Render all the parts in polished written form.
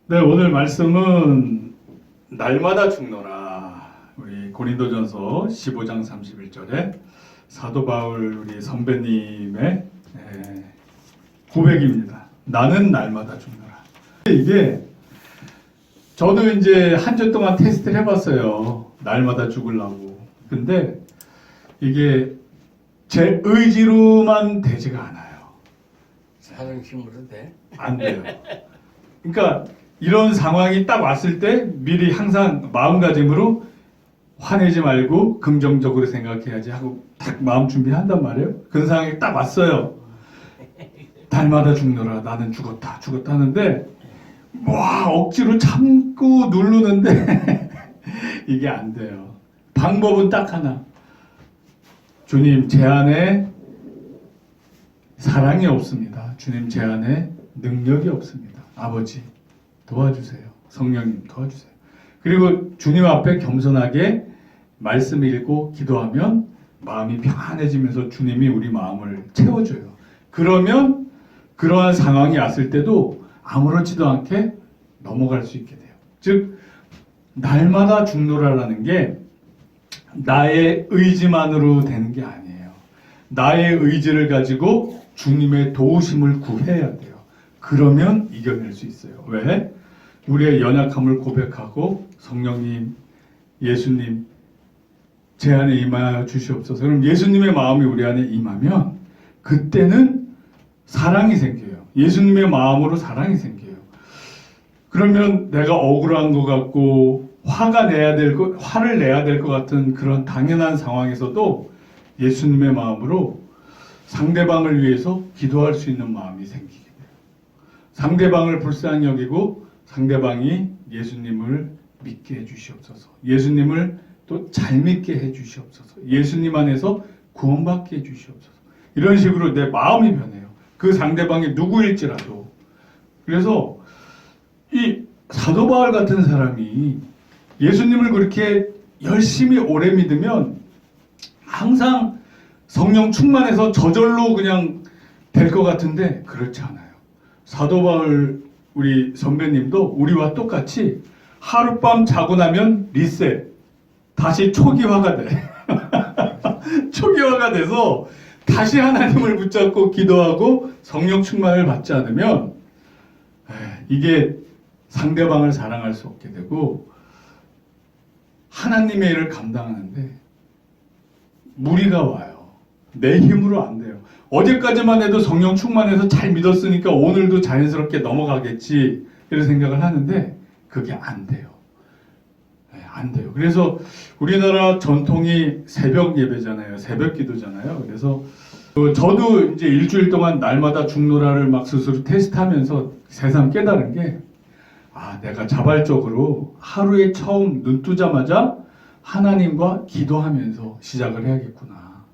네, 오늘 말씀은 날마다 죽노라. 우리 고린도전서 15장 31절에 사도 바울 우리 선배님의 고백입니다. 나는 날마다 죽노라. 이게 저도 이제 한 주 동안 테스트를 해봤어요. 날마다 죽으려고. 근데 이게 제 의지로만 되지가 않아요. 자존심으로 돼? 안 돼요. 그러니까 이런 상황이 딱 왔을 때 미리 항상 마음가짐으로 화내지 말고 긍정적으로 생각해야지 하고 딱 마음 준비한단 말이에요. 그런 상황이 딱 왔어요. 날마다 죽노라. 나는 죽었다. 죽었다 하는데 와 억지로 참고 누르는데 이게 안 돼요. 방법은 딱 하나. 주님 제 안에 사랑이 없습니다. 주님 제 안에 능력이 없습니다. 아버지 도와주세요. 성령님 도와주세요. 그리고 주님 앞에 겸손하게 말씀 읽고 기도하면 마음이 평안해지면서 주님이 우리 마음을 채워줘요. 그러면 그러한 상황이 왔을 때도 아무렇지도 않게 넘어갈 수 있게 돼요. 즉 날마다 죽노라라는 게 나의 의지만으로 되는 게 아니에요. 나의 의지를 가지고 주님의 도우심을 구해야 돼요. 그러면 이겨낼 수 있어요. 왜? 우리의 연약함을 고백하고 성령님, 예수님 제 안에 임하여 주시옵소서. 그럼 예수님의 마음이 우리 안에 임하면 그때는 사랑이 생겨요. 예수님의 마음으로 사랑이 생겨요. 그러면 내가 억울한 것 같고 화를 내야 될 것 같은 그런 당연한 상황에서도 예수님의 마음으로 상대방을 위해서 기도할 수 있는 마음이 생기게 돼요. 상대방을 불쌍히 여기고 상대방이 예수님을 믿게 해주시옵소서. 예수님을 또 잘 믿게 해주시옵소서. 예수님 안에서 구원받게 해주시옵소서. 이런 식으로 내 마음이 변해요. 그 상대방이 누구일지라도. 그래서 이 사도 바울 같은 사람이 예수님을 그렇게 열심히 오래 믿으면 항상 성령 충만해서 저절로 그냥 될 것 같은데 그렇지 않아요. 사도 바울 우리 선배님도 우리와 똑같이 하룻밤 자고 나면 리셋 다시 초기화가 돼. 초기화가 돼서 다시 하나님을 붙잡고 기도하고 성령 충만을 받지 않으면 이게 상대방을 사랑할 수 없게 되고 하나님의 일을 감당하는데 무리가 와요. 내 힘으로 안 돼요. 어제까지만 해도 성령 충만해서 잘 믿었으니까 오늘도 자연스럽게 넘어가겠지 이런 생각을 하는데 그게 안 돼요. 안 돼요. 그래서 우리나라 전통이 새벽 예배잖아요. 새벽 기도잖아요. 그래서 저도 이제 일주일 동안 날마다 죽노라를 막 스스로 테스트하면서 새삼 깨달은 게 내가 자발적으로 하루에 처음 눈 뜨자마자 하나님과 기도하면서 시작을 해야겠구나.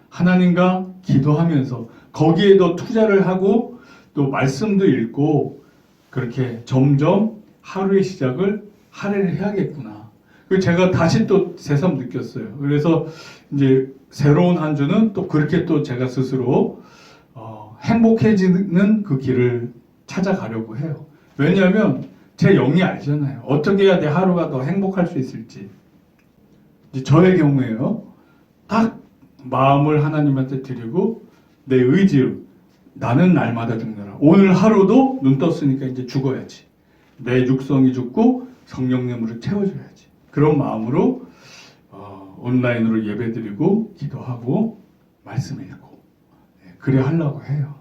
하나님과 기도하면서 거기에 더 투자를 하고 또 말씀도 읽고 그렇게 점점 하루의 시작을 할애를 해야겠구나. 그리고 제가 다시 또 새삼 느꼈어요. 그래서 이제 새로운 한 주는 또 그렇게 또 제가 스스로 행복해지는 그 길을 찾아가려고 해요. 왜냐하면 제 영이 알잖아요. 어떻게 해야 내 하루가 더 행복할 수 있을지. 이제 저의 경우에요. 딱 마음을 하나님한테 드리고 내 의지로 나는 날마다 죽노라. 오늘 하루도 눈 떴으니까 이제 죽어야지. 내 육성이 죽고 성령님으로 채워줘야지. 그런 마음으로 온라인으로 예배드리고 기도하고 말씀 읽고 그래 하려고 해요.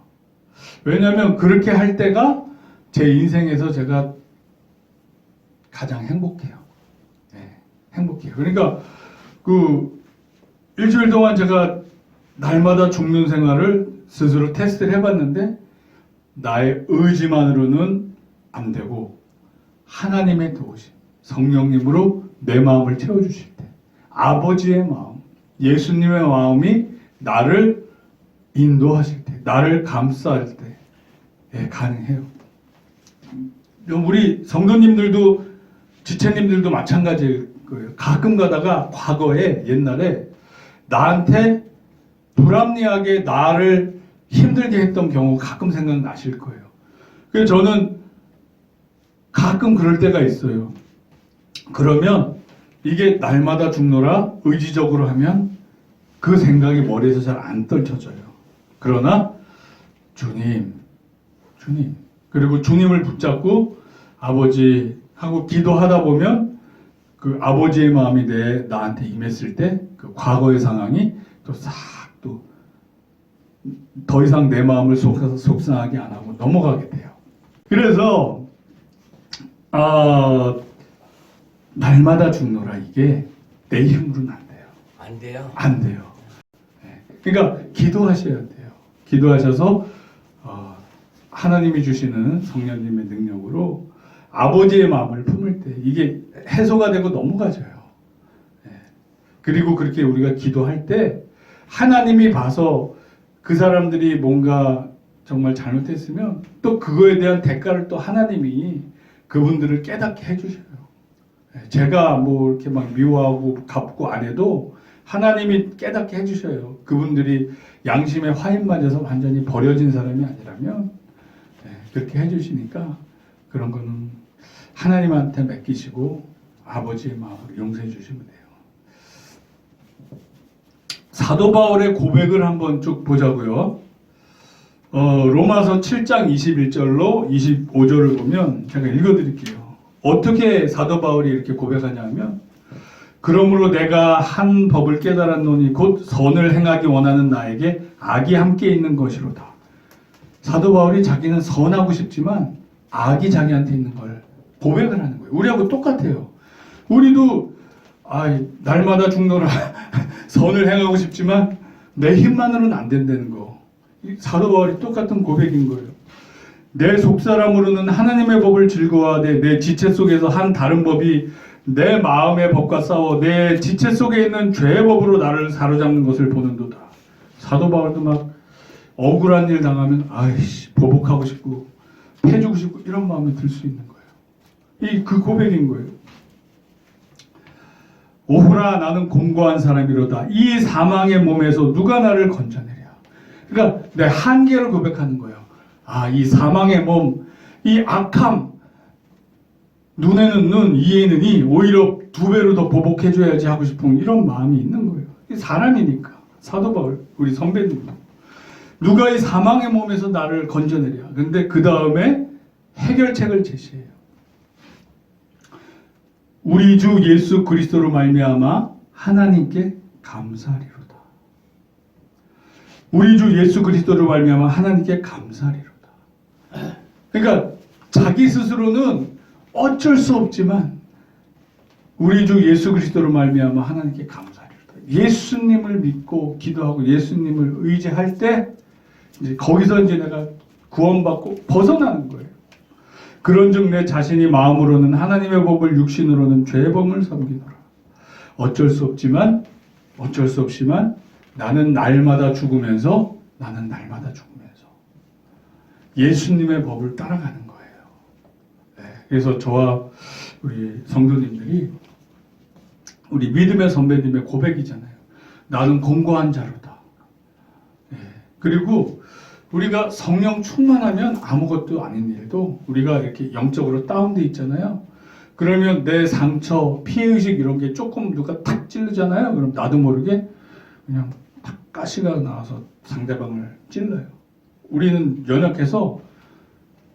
왜냐하면 그렇게 할 때가 제 인생에서 제가 가장 행복해요. 행복해요. 그러니까 그 일주일 동안 제가 날마다 죽는 생활을 스스로 테스트를 해봤는데 나의 의지만으로는 안 되고 하나님의 도우심, 성령님으로 내 마음을 채워주실 때 아버지의 마음, 예수님의 마음이 나를 인도하실 때, 나를 감싸할 때 가능해요. 우리 성도님들도 지체님들도 마찬가지일 거예요. 가끔 가다가 과거에 옛날에 나한테 불합리하게 나를 힘들게 했던 경우 가끔 생각나실 거예요. 그래서 저는 가끔 그럴 때가 있어요. 그러면 이게 날마다 죽노라 의지적으로 하면 그 생각이 머리에서 잘 안 떨쳐져요. 그러나 주님 그리고 주님을 붙잡고 아버지 하고 기도하다 보면 그 아버지의 마음이 나한테 임했을 때 그 과거의 상황이 또 싹 또 더 이상 내 마음을 속상하게 안 하고 넘어가게 돼요. 그래서 날마다 죽노라 이게 내 힘으로는 안 돼요. 안 돼요. 안 돼요. 그러니까 기도하셔야 돼요. 기도하셔서 하나님이 주시는 성령님의 능력으로 아버지의 마음을 품을 때 이게 해소가 되고 넘어가져요. 그리고 그렇게 우리가 기도할 때 하나님이 봐서 그 사람들이 뭔가 정말 잘못했으면 또 그거에 대한 대가를 또 하나님이 그분들을 깨닫게 해주셔요. 제가 뭐 이렇게 막 미워하고 갚고 안 해도 하나님이 깨닫게 해주셔요. 그분들이 양심에 화인 맞아서 완전히 버려진 사람이 아니라면 그렇게 해주시니까 그런 거는 하나님한테 맡기시고 아버지의 마음으로 용서해 주시면 돼요. 사도 바울의 고백을 한번 쭉 보자고요. 로마서 7장 21절로 25절을 보면 제가 읽어드릴게요. 어떻게 사도 바울이 이렇게 고백하냐면 그러므로 내가 한 법을 깨달았노니 곧 선을 행하기 원하는 나에게 악이 함께 있는 것이로다. 사도 바울이 자기는 선하고 싶지만 악이 자기한테 있는 걸 고백을 하는 거예요. 우리하고 똑같아요. 우리도 날마다 죽노라 선을 행하고 싶지만 내 힘만으로는 안 된다는 거. 사도 바울이 똑같은 고백인 거예요. 내 속사람으로는 하나님의 법을 즐거워하되 내 지체 속에서 한 다른 법이 내 마음의 법과 싸워 내 지체 속에 있는 죄의 법으로 나를 사로잡는 것을 보는도다. 사도 바울도 막 억울한 일 당하면 보복하고 싶고 패주고 싶고 이런 마음이 들 수 있는 거예요. 그 고백인 거예요. 오호라 나는 공고한 사람이로다. 이 사망의 몸에서 누가 나를 건져내랴. 그러니까 내 한계를 고백하는 거예요. 이 사망의 몸, 이 악함, 눈에는 눈, 이에는 이, 오히려 두 배로 더 보복해줘야지 하고 싶은 이런 마음이 있는 거예요. 사람이니까. 사도 바울, 우리 선배님. 누가 이 사망의 몸에서 나를 건져내랴. 근데 그 다음에 해결책을 제시해요. 우리 주 예수 그리스도로 말미암아 하나님께 감사하리로다. 우리 주 예수 그리스도로 말미암아 하나님께 감사하리로다. 그러니까 자기 스스로는 어쩔 수 없지만 우리 주 예수 그리스도로 말미암아 하나님께 감사하리로다. 예수님을 믿고 기도하고 예수님을 의지할 때 이제 거기서 이제 내가 구원받고 벗어나는 거예요. 그런즉 내 자신이 마음으로는 하나님의 법을 육신으로는 죄의 법을 섬기노라. 어쩔 수 없지만 나는 날마다 죽으면서 예수님의 법을 따라가는 거예요. 그래서 저와 우리 성도님들이 우리 믿음의 선배님의 고백이잖아요. 나는 공고한 자로다. 그리고 우리가 성령 충만하면 아무것도 아닌 일도 우리가 이렇게 영적으로 다운돼 있잖아요. 그러면 내 상처, 피해의식 이런 게 조금 누가 탁 찌르잖아요. 그럼 나도 모르게 그냥 탁 가시가 나와서 상대방을 찔러요. 우리는 연약해서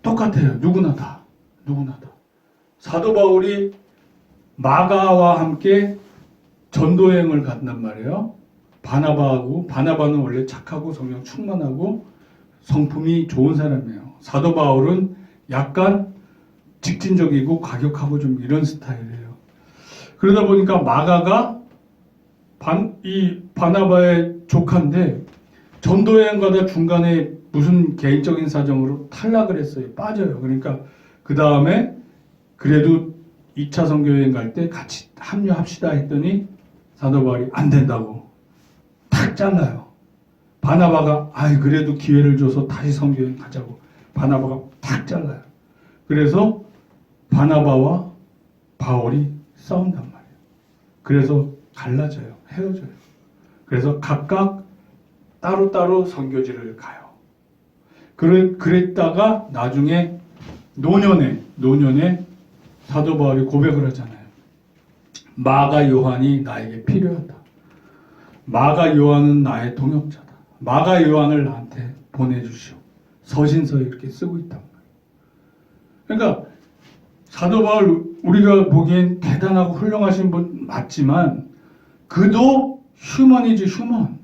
똑같아요. 누구나 다. 사도 바울이 마가와 함께 전도여행을 간단 말이에요. 바나바는 원래 착하고 성령 충만하고 성품이 좋은 사람이에요. 사도 바울은 약간 직진적이고 과격하고 좀 이런 스타일이에요. 그러다 보니까 마가가 이 바나바의 조카인데 전도여행 가다 중간에 무슨 개인적인 사정으로 탈락을 했어요. 빠져요. 그러니까 그 다음에 그래도 2차 선교여행 갈 때 같이 합류합시다 했더니 사도 바울이 안 된다고 탁 잘라요. 바나바가 그래도 기회를 줘서 다시 선교여행 가자고 바나바가 탁 잘라요. 그래서 바나바와 바울이 싸운단 말이에요. 그래서 갈라져요. 헤어져요. 그래서 각각 따로따로 선교지를 가요. 그랬다가 나중에 노년에 사도 바울이 고백을 하잖아요. 마가 요한이 나에게 필요하다. 마가 요한은 나의 동역자다. 마가 요한을 나한테 보내주시오. 서신서에 이렇게 쓰고 있단 말이에요. 그러니까 사도 바울 우리가 보기엔 대단하고 훌륭하신 분 맞지만 그도 휴먼이지 휴먼.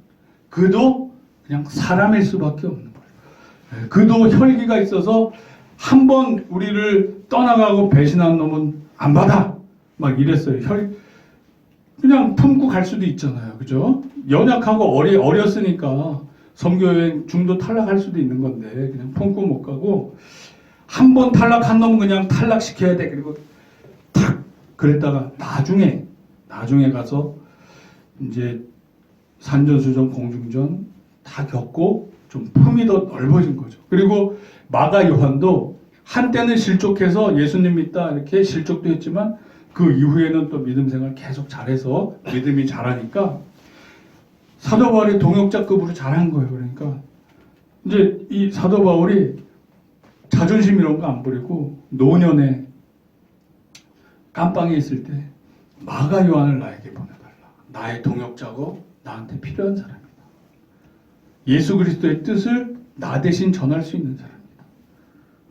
그도 그냥 사람일 수밖에 없는 거예요. 그도 혈기가 있어서 한 번 우리를 떠나가고 배신한 놈은 안 받아. 막 이랬어요. 그냥 품고 갈 수도 있잖아요. 그죠? 연약하고 어렸으니까 선교여행 중도 탈락할 수도 있는 건데 그냥 품고 못 가고 한 번 탈락한 놈은 그냥 탈락시켜야 돼. 그리고 탁 그랬다가 나중에 가서 이제 산전수전 공중전 다 겪고 좀 품이 더 넓어진 거죠. 그리고 마가 요한도 한때는 실족해서 예수님 믿다 이렇게 실족도 했지만 그 이후에는 또 믿음 생활 계속 잘해서 믿음이 잘하니까 사도 바울이 동역자급으로 잘한 거예요. 그러니까 이제 이 사도 바울이 자존심 이런 거 안 부리고 노년에 깜빵에 있을 때 마가 요한을 나에게 보내달라. 나의 동역자고 나한테 필요한 사람이다. 예수 그리스도의 뜻을 나 대신 전할 수 있는 사람이다.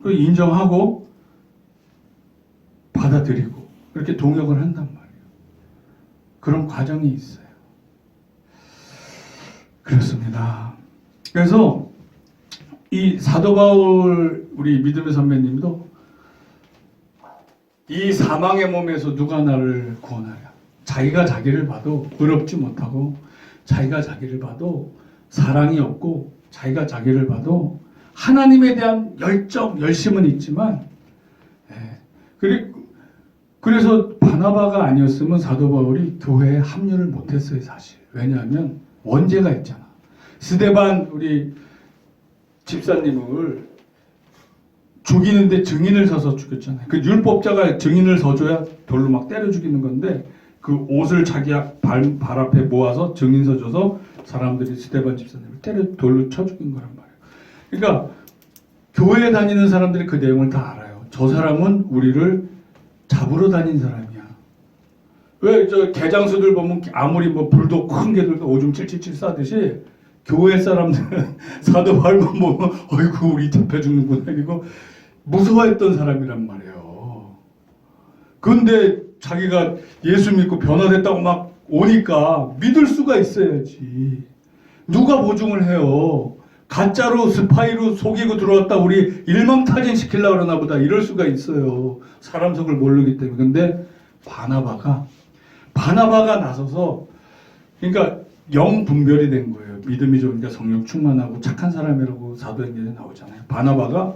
그 인정하고 받아들이고 그렇게 동역을 한단 말이에요. 그런 과정이 있어요. 그렇습니다. 그래서 이 사도 바울 우리 믿음의 선배님도 이 사망의 몸에서 누가 나를 구원하랴. 자기가 자기를 봐도 의롭지 못하고 자기가 자기를 봐도 사랑이 없고 자기가 자기를 봐도 하나님에 대한 열심은 있지만 그래서 바나바가 아니었으면 사도 바울이 교회에 합류를 못했어요. 사실. 왜냐하면 원죄가 있잖아. 스데반 우리 집사님을 죽이는데 증인을 서서 죽였잖아요. 그 율법자가 증인을 서줘야 돌로 막 때려 죽이는 건데 그 옷을 자기 발 앞에 모아서 증인 서줘서 사람들이 스데반 집사님을 돌로 쳐 죽인 거란 말이에요. 그러니까 교회에 다니는 사람들이 그 내용을 다 알아요. 저 사람은 우리를 잡으러 다닌 사람이야. 왜 저 개장수들 보면 아무리 뭐 불도 큰 개들도 오줌 칠칠칠 싸듯이 교회 사람들은 사도 바울만 보면 어이구 우리 잡혀 죽는구나 이거 무서워했던 사람이란 말이에요. 그런데 자기가 예수 믿고 변화됐다고 막 오니까 믿을 수가 있어야지. 누가 보증을 해요? 가짜로 스파이로 속이고 들어왔다 우리 일망타진 시키려고 그러나 보다 이럴 수가 있어요. 사람 속을 모르기 때문에. 근데 바나바가 나서서 그러니까 영 분별이 된 거예요. 믿음이 좋으니까 성령 충만하고 착한 사람이라고 사도행전에 나오잖아요. 바나바가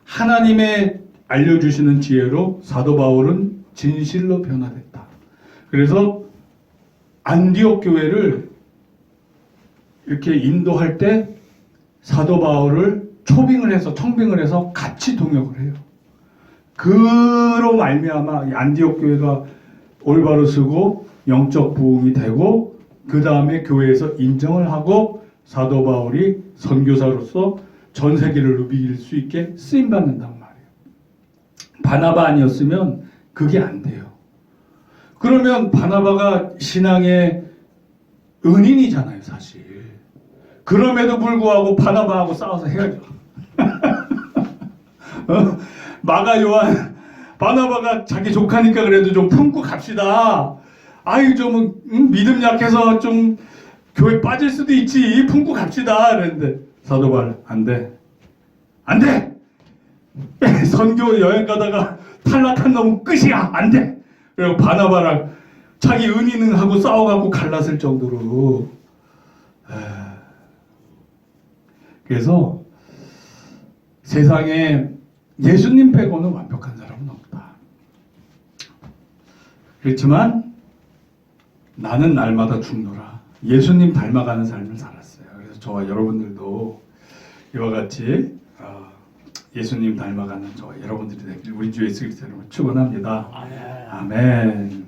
하나님의 알려주시는 지혜로 사도 바울은 진실로 변화됐다. 그래서 안디옥 교회를 이렇게 인도할 때 사도 바울을 청빙을 해서 같이 동역을 해요. 그로 말미암아 안디옥 교회가 올바로 서고 영적 부흥이 되고 그 다음에 교회에서 인정을 하고 사도 바울이 선교사로서 전 세계를 누비길 수 있게 쓰임 받는단 말이에요. 바나바 아니었으면 그게 안 돼요. 그러면 바나바가 신앙의 은인이잖아요, 사실. 그럼에도 불구하고 바나바하고 싸워서 헤어져. 마가 요한 바나바가 자기 조카니까 그래도 좀 품고 갑시다. 아유 좀 믿음 약해서 좀 교회 빠질 수도 있지. 품고 갑시다. 그랬는데 사도 바울 안 돼. 선교 여행 가다가 탈락한 놈은 끝이야. 안 돼. 그리고 바나바랑 자기 은인하고 싸워갖고 갈랐을 정도로. 그래서 세상에 예수님 빼고는 완벽한 사람은 없다. 그렇지만 나는 날마다 죽노라. 예수님 닮아가는 삶을 살았어요. 그래서 저와 여러분들도 이와 같이 예수님 닮아가는 저와 여러분들이 되길 우리 주 예수 그리스도 이름으로 축원합니다. 아멘.